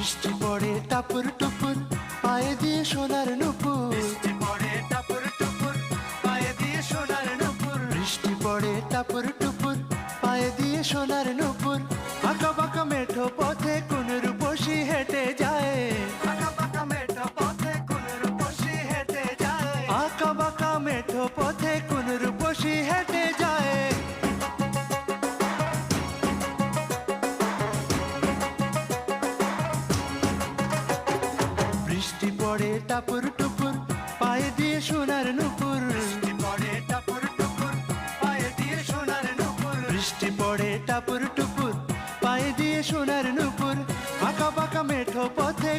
বৃষ্টি পড়ে টাপুর টুপুর, পায়ে দিয়ে সোনার নুপুর। বৃষ্টি পড়ে টাপুর টুপুর, পায়ে দিয়ে সোনার নুপুর। বৃষ্টি পড়ে টাপুর টুপুর, পায়ে দিয়ে সোনার নুপুর। আঁকা বাঁকা মেঠো পথে কোন রূপসী হেঁটে যায়। আঁকা বাঁকা মেঠো পথে কোন রূপসী হেঁটে যায়। আঁকা বাঁকা মেঠো পথে কোন রূপসী হেঁটে যায়। বৃষ্টি পড়ে টাপুর টুপুর, পায়ে দিয়ে সোনার নুপুর। বৃষ্টি পড়ে টাপুর টুপুর, পায়ে দিয়ে সোনার নুপুর। বৃষ্টি পড়ে টাপুর টুপুর, পায়ে দিয়ে সোনার নুপুর। আঁকা বাঁকা মেঠো পথে